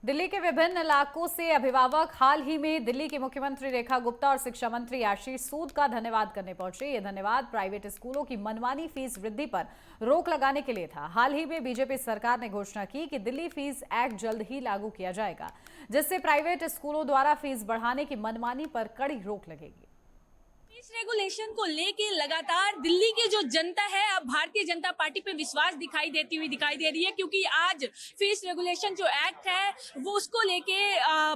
दिल्ली के विभिन्न इलाकों से अभिभावक हाल ही में दिल्ली की मुख्यमंत्री रेखा गुप्ता और शिक्षा मंत्री आशीष सूद का धन्यवाद करने पहुंचे। ये धन्यवाद प्राइवेट स्कूलों की मनमानी फीस वृद्धि पर रोक लगाने के लिए था। हाल ही में बीजेपी सरकार ने घोषणा की कि दिल्ली फीस एक्ट जल्द ही लागू किया जाएगा, जिससे प्राइवेट स्कूलों द्वारा फीस बढ़ाने की मनमानी पर कड़ी रोक लगेगी। फीस रेगुलेशन को लेके लगातार दिल्ली की जो जनता है अब भारतीय जनता पार्टी पे विश्वास दिखाई दे रही है, क्योंकि आज फीस रेगुलेशन जो एक्ट है वो उसको लेके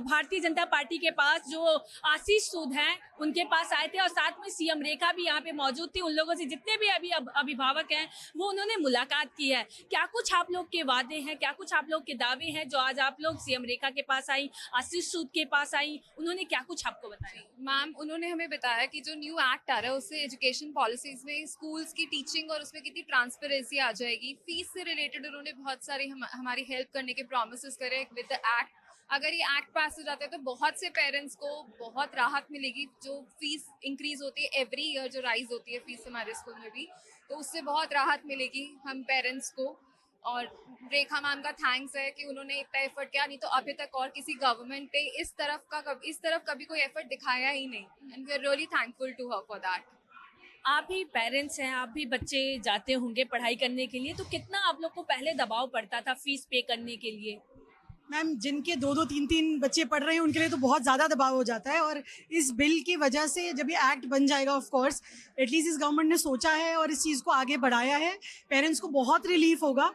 भारतीय जनता पार्टी के पास जो आशीष सूद हैं उनके पास आए थे और साथ में सीएम रेखा भी यहाँ पे मौजूद थी। उन लोगों से जितने भी अभी अभिभावक हैं वो उन्होंने मुलाकात की है। क्या कुछ आप लोग के वादे हैं, क्या कुछ आप लोग के दावे हैं जो आज आप लोग सीएम रेखा के पास आई, आशीष सूद के पास आई, उन्होंने क्या कुछ आपको बताया? मैम, उन्होंने हमें बताया कि जो न्यू एक्ट आ रहा है उससे एजुकेशन पॉलिसीज में स्कूल्स की टीचिंग और उसमें कितनी ट्रांसपेरेंसी आ जाएगी। फीस से रिलेटेड उन्होंने बहुत सारी हमारी हेल्प करने के प्रॉमिसेस करे विद द एक्ट। अगर ये एक्ट पास हो जाता है तो बहुत से पेरेंट्स को बहुत राहत मिलेगी। जो फीस इंक्रीज होती है एवरी ईयर, जो राइज होती है फीस हमारे स्कूल में भी, तो उससे बहुत राहत मिलेगी हम पेरेंट्स को। और रेखा मैम का थैंक्स है कि उन्होंने इतना एफर्ट किया, नहीं तो अभी तक और किसी गवर्नमेंट ने इस तरफ कभी कोई एफर्ट दिखाया ही नहीं। And we are really thankful to her for that. आप भी पेरेंट्स हैं, आप भी बच्चे जाते होंगे पढ़ाई करने के लिए, तो कितना आप लोग को पहले दबाव पड़ता था फीस पे करने के लिए? मैम, जिनके दो दो तीन तीन बच्चे पढ़ रहे हैं उनके लिए तो बहुत ज़्यादा दबाव हो जाता है। और इस बिल की वजह से जब ये एक्ट बन जाएगा, ऑफ कोर्स एटलीस्ट इस गवर्नमेंट ने सोचा है और इस चीज़ को आगे बढ़ाया है, पेरेंट्स को बहुत रिलीफ होगा।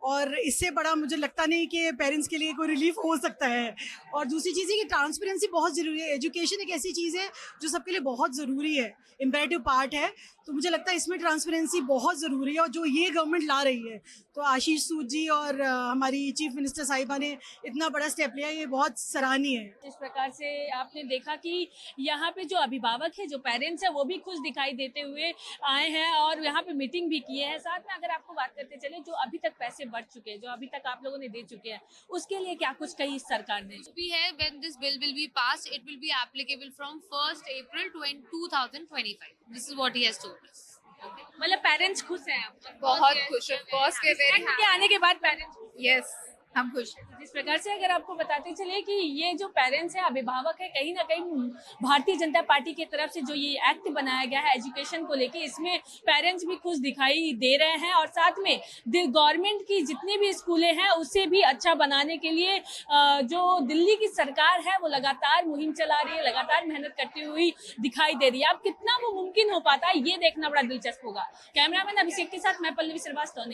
और इससे बड़ा मुझे लगता नहीं कि पेरेंट्स के लिए कोई रिलीफ हो सकता है। और दूसरी चीज़ है कि ट्रांसपेरेंसी बहुत ज़रूरी है। एजुकेशन एक ऐसी चीज़ है जो सबके लिए बहुत ज़रूरी है, इम्पेरेटिव पार्ट है। तो मुझे लगता है इसमें ट्रांसपेरेंसी बहुत ज़रूरी है और जो ये गवर्नमेंट ला रही है, तो आशीष सूद जी और हमारी चीफ मिनिस्टर साहिबा ने इतना बड़ा स्टेप लिया, ये बहुत सराहनीय है। जिस प्रकार से आपने देखा कि यहाँ पे जो अभिभावक है, जो पेरेंट्स है, वो भी खुश दिखाई देते हुए आए हैं और यहाँ पे मीटिंग भी किए हैं। साथ में अगर आपको बात करते चले, जो अभी तक पैसे बढ़ चुके हैं, जो अभी तक आप लोगों ने दे चुके हैं, उसके लिए क्या कुछ कही सरकार ने? भी है when this bill will be passed, it will be applicable from 1st April 2025. This is what he has told us. मतलब पेरेंट्स खुश हैं आप? बहुत खुश, ऑफ कोर्स के वेरी के आने के बाद पेरेंट्स? यस, हम खुश हैं। जिस प्रकार से अगर आपको बताते चले कि ये जो पेरेंट्स है, अभिभावक है, कहीं ना कहीं भारतीय जनता पार्टी की तरफ से जो ये एक्ट बनाया गया है एजुकेशन को लेके, इसमें पेरेंट्स भी खुश दिखाई दे रहे हैं और साथ में गवर्नमेंट की जितनी भी स्कूलें हैं उसे भी अच्छा बनाने के लिए जो दिल्ली की सरकार है वो लगातार मुहिम चला रही है, लगातार मेहनत करती हुई दिखाई दे रही है। अब कितना वो मुमकिन हो पाता है ये देखना बड़ा दिलचस्प होगा। कैमरामैन अभिषेक के साथ मैं पल्लवी श्रीवास्तव।